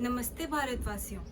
नमस्ते भारतवासियों।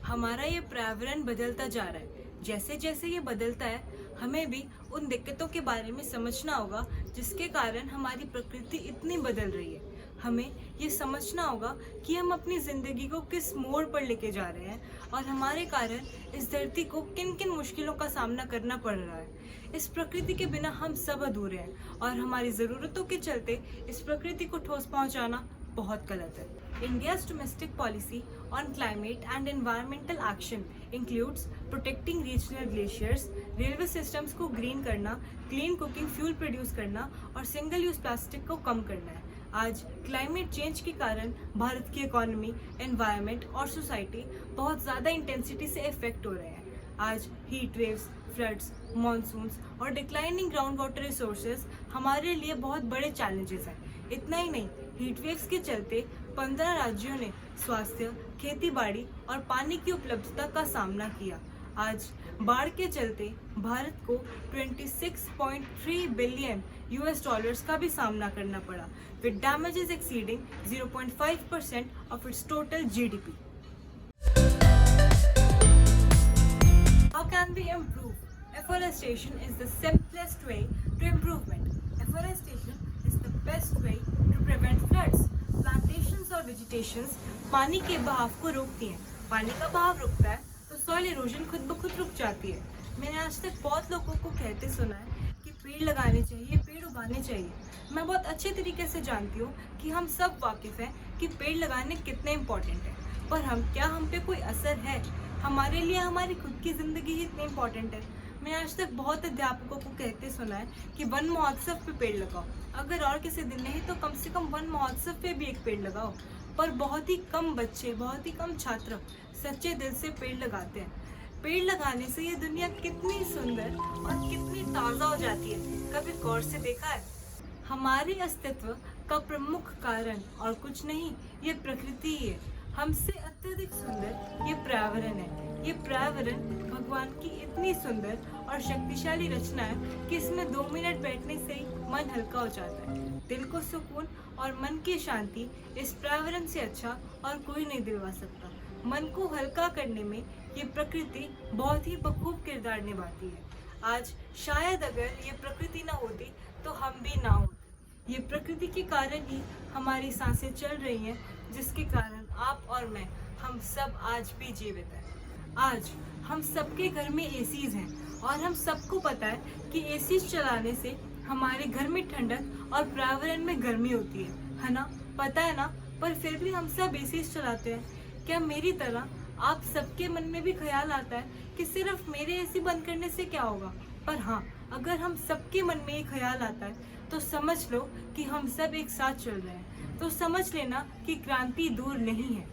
हमारा ये पर्यावरण बदलता जा रहा है। जैसे जैसे ये बदलता है, हमें भी उन दिक्कतों के बारे में समझना होगा जिसके कारण हमारी प्रकृति इतनी बदल रही है। हमें ये समझना होगा कि हम अपनी जिंदगी को किस मोड़ पर लेके जा रहे हैं और हमारे कारण इस धरती को किन किन मुश्किलों का सामना करना पड़ रहा है। इस प्रकृति के बिना हम सब अधूरे हैं और हमारी ज़रूरतों के चलते इस प्रकृति को ठोस पहुंचाना बहुत गलत है। India's domestic policy on climate and environmental action includes protecting regional glaciers, railway systems को green करना, clean cooking fuel produce करना और single use plastic को कम करना है। आज क्लाइमेट चेंज के कारण भारत की इकोनॉमी, एनवायरनमेंट और सोसाइटी बहुत ज़्यादा इंटेंसिटी से इफेक्ट हो रहे हैं। आज हीट वेव्स, फ्लड्स, मॉनसून्स और डिक्लाइनिंग ग्राउंड वाटर रिसोर्सेज हमारे लिए बहुत बड़े चैलेंजेस हैं। इतना ही नहीं, हीट वेव्स के चलते 15 राज्यों ने स्वास्थ्य, खेतीबाड़ी और पानी की उपलब्धता का सामना किया। आज बाढ़ के चलते भारत को 26.3 बिलियन यूएस डॉलर्स का भी सामना करना पड़ा, with damages exceeding 0.5% of its total GDP. How can we improve? Afforestation is the simplest way to improvement. Afforestation is the best way to prevent floods. Plantations और vegetations पानी के बहाव को रोकती हैं। पानी का बहाव रुकता है तो सॉइल इरोजन खुद ब खुद रुक जाती है। मैंने आज तक बहुत लोगों को कहते सुना है कि पेड़ लगाने चाहिए, पेड़ उगाने चाहिए। मैं बहुत अच्छे तरीके से जानती हूँ कि हम सब वाकिफ़ हैं कि पेड़ लगाने कितने इम्पोर्टेंट है, पर हम पे कोई असर है? हमारे लिए हमारी खुद की ज़िंदगी ही इतनी इम्पोर्टेंट है। मैं आज तक बहुत अध्यापकों को कहते सुना है कि वन महोत्सव पे पेड़ लगाओ, अगर और किसी दिन नहीं तो कम से कम वन महोत्सव पे भी एक पेड़ लगाओ। पर बहुत ही कम बच्चे, बहुत ही कम छात्र सच्चे दिल से पेड़ लगाते हैं। पेड़ लगाने से ये दुनिया कितनी सुंदर और कितनी ताज़ा हो जाती है, कभी गौर से देखा है? हमारे अस्तित्व का प्रमुख कारण और कुछ नहीं, ये प्रकृति ही है। हमसे अत्यधिक सुंदर ये पर्यावरण है। ये पर्यावरण भगवान की इतनी सुंदर और शक्तिशाली रचना है कि इसमें 2 मिनट बैठने से ही मन हल्का हो जाता है। दिल को सुकून और मन की शांति इस पर्यावरण से अच्छा और कोई नहीं दिलवा सकता। मन को हल्का करने में ये प्रकृति बहुत ही बखूब किरदार निभाती है। आज शायद अगर ये प्रकृति ना होती तो हम भी ना होते। ये प्रकृति के कारण ही हमारी सांसें चल रही हैं, जिसके कारण आप और मैं, हम सब आज भी जीवित हैं। आज हम सबके घर में एसीज हैं और हम सबको पता है कि एसीज चलाने से हमारे घर में ठंडक और पर्यावरण में गर्मी होती है ना? पता है ना? पर फिर भी हम सब एसीज चलाते हैं। क्या मेरी तरह आप सबके मन में भी ख्याल आता है कि सिर्फ मेरे एसी बंद करने से क्या होगा? पर हाँ, अगर हम सबके मन में ये ख्याल आता है तो समझ लो कि हम सब एक साथ चल रहे हैं। तो समझ लेना कि क्रांति दूर नहीं है।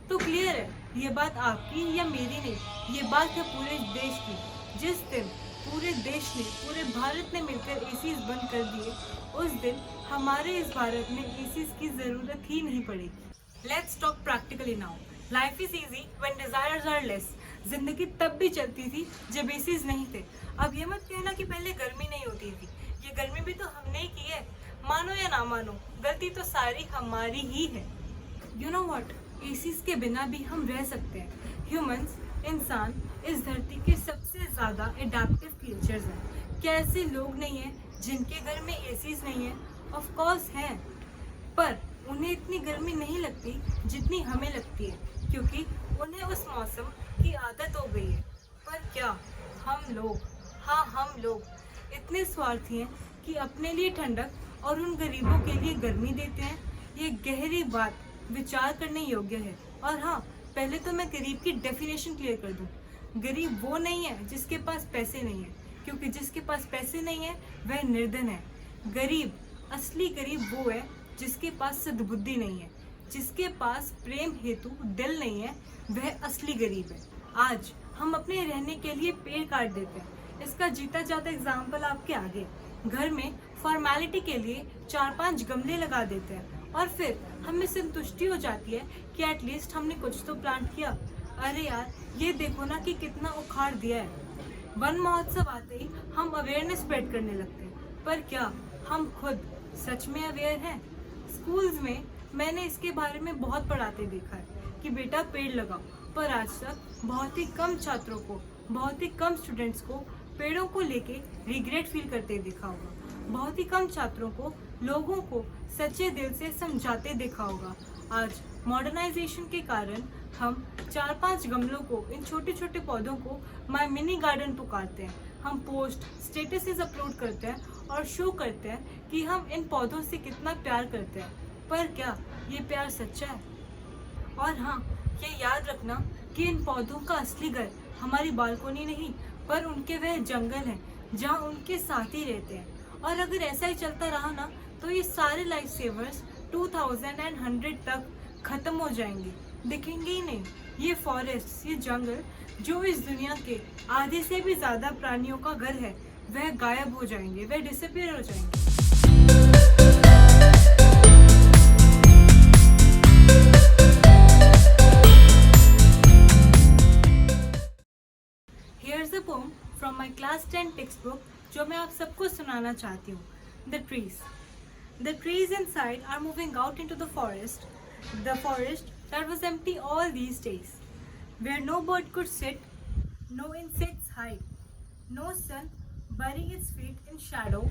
तो क्लियर है, ये बात आपकी या मेरी नहीं, ये बात है पूरे देश की। जिस दिन पूरे देश ने, पूरे भारत ने मिलकर एसीज बंद कर दिए, उस दिन हमारे इस भारत में एसीज की ज़रूरत ही नहीं पड़ेगी। Let's talk practically now. Life is easy when desires are less. जिंदगी तब भी चलती थी जब एसीज नहीं थे। अब ये मत कहना कि पहले गर्मी नहीं होती थी। ये गर्मी भी तो हमने ही की है। मानो या ना मानो, गलती तो सारी हमारी ही है। यू नो व्हाट, एसीज के बिना भी हम रह सकते हैं। ह्यूमंस, इंसान, इस धरती के सबसे ज़्यादा एडेप्टिव क्रिएचर्स हैं। क्या ऐसे लोग नहीं हैं जिनके घर में एसीज नहीं है? ऑफ कोर्स हैं, पर उन्हें इतनी गर्मी नहीं लगती जितनी हमें लगती है, क्योंकि उन्हें उस मौसम की आदत हो गई है। पर क्या हम लोग, हाँ हम लोग, इतने स्वार्थी हैं कि अपने लिए ठंडक और उन गरीबों के लिए गर्मी देते हैं? ये गहरी बात विचार करने योग्य है। और हाँ, पहले तो मैं गरीब की डेफिनेशन क्लियर कर दूँ। गरीब वो नहीं है जिसके पास पैसे नहीं है, क्योंकि जिसके पास पैसे नहीं है वह निर्धन है। गरीब, असली गरीब वो है जिसके पास सद्बुद्धि नहीं है, जिसके पास प्रेम हेतु दिल नहीं है, वह असली गरीब है। आज हम अपने रहने के लिए पेड़ काट देते हैं। इसका जीता जाता एग्जाम्पल आपके आगे। घर में फॉर्मेलिटी के लिए 4-5 गमले लगा देते हैं और फिर हमें संतुष्टि हो जाती है कि एटलीस्ट हमने कुछ तो प्लांट किया। अरे यार, ये देखो ना कि कितना उखाड़ दिया है। वन महोत्सव आते ही हम अवेयरनेस स्प्रेड करने लगते हैं, पर क्या हम खुद सच में अवेयर हैं? स्कूल्स में मैंने इसके बारे में बहुत पढ़ाते देखा है कि बेटा पेड़ लगाओ, पर आज तक बहुत ही कम छात्रों को, बहुत ही कम स्टूडेंट्स को पेड़ों को लेके रिग्रेट फील करते देखा होगा। बहुत ही कम छात्रों को लोगों को सच्चे दिल से समझाते देखा होगा। आज मॉडर्नाइजेशन के कारण हम 4-5 गमलों को, इन छोटे छोटे पौधों को माय मिनी गार्डन पुकारते हैं। हम पोस्ट स्टेटसेस अपलोड करते हैं और शो करते हैं कि हम इन पौधों से कितना प्यार करते हैं, पर क्या ये प्यार सच्चा है? और हाँ, ये याद रखना कि इन पौधों का असली घर हमारी बालकोनी नहीं, पर उनके वह जंगल हैं जहाँ उनके साथी रहते हैं। और अगर ऐसा ही चलता रहा ना, तो ये सारे लाइफ सेवर्स 2100 तक खत्म हो जाएंगे, दिखेंगे ही नहीं। ये फॉरेस्ट, ये जंगल जो इस दुनिया के आधे से भी ज्यादा प्राणियों का घर है, वह गायब हो जाएंगे, वह डिसअपियर हो जाएंगे। Here's a poem from my class 10 textbook जो मैं आप सबको सुनाना चाहती हूँ। The trees. The trees inside are moving out into the forest that was empty all these days, where no bird could sit, no insects hide, no sun bury its feet in shadow.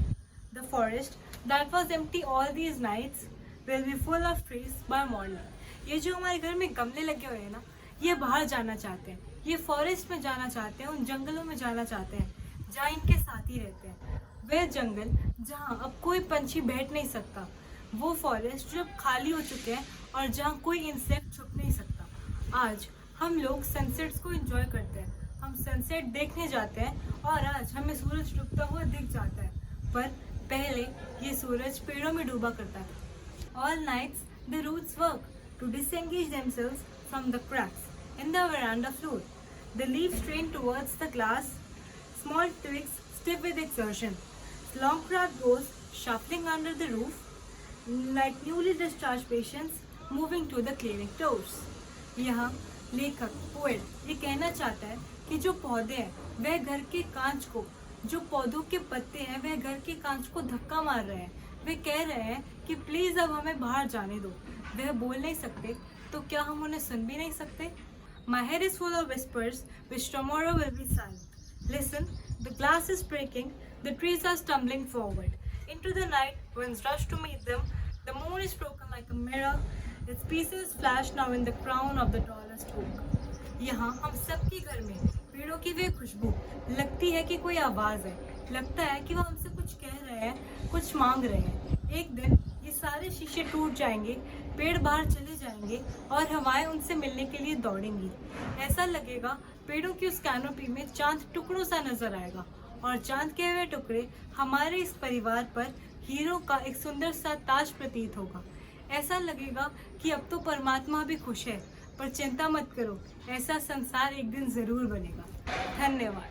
The forest that was empty all these nights will be full of trees by morning. ये जो हमारे घर में गमले लगे हुए हैं ना, ये बाहर जाना चाहते हैं, ये फॉरेस्ट में जाना चाहते हैं, उन जंगलों में जाना चाहते हैं जहाँ इनके साथी रहते हैं। वह जंगल जहाँ अब कोई पंछी बैठ नहीं सकता, वो फॉरेस्ट जो अब खाली हो चुके हैं और जहाँ कोई इंसेक्ट छुप नहीं सकता। आज हम लोग सनसेट्स को एंजॉय करते हैं, हम सनसेट देखने जाते हैं और आज हमें सूरज डूबता हुआ दिख जाता है, पर पहले ये सूरज पेड़ों में डूबा करता था। All nights the roots work to disengage themselves from the cracks in the veranda floor. The leaves strain towards the glass, small twigs stiff with exertion. Long craft goes shuffling under the roof, like newly discharged patients moving to the clinic doors. यहाँ लेखक, poet ये कहना चाहता है कि जो पौधे हैं वह घर के कांच को, जो पौधों के पत्ते हैं वह घर के कांच को धक्का मार रहे हैं। वे कह रहे हैं कि प्लीज अब हमें बाहर जाने दो। वह बोल नहीं सकते, तो क्या हम उन्हें सुन भी नहीं सकते? My head is full of whispers which tomorrow will be silent. Listen, the glass is breaking, the trees are stumbling forward. Into the night, winds rush to meet them, the moon is broken like a mirror, its pieces flash now in the crown of the tallest oak. यहाँ हम सबके घर में पेड़ों की वे खुशबू, लगती है कि कोई आवाज़ है, लगता है कि वो हमसे कुछ कह रहे हैं, कुछ मांग रहे हैं। एक दिन ये सारे शीशे टूट जाएंगे, पेड़ बाहर चले जाएंगे और हवाएं उनसे मिलने के लिए दौड़ेंगी। ऐसा लगेगा पेड़ों की उस कैनोपी में चांद टुकड़ों सा नजर आएगा और चांद के वे टुकड़े हमारे इस परिवार पर हीरो का एक सुंदर सा ताज प्रतीत होगा। ऐसा लगेगा कि अब तो परमात्मा भी खुश है, पर चिंता मत करो, ऐसा संसार एक दिन जरूर बनेगा। धन्यवाद।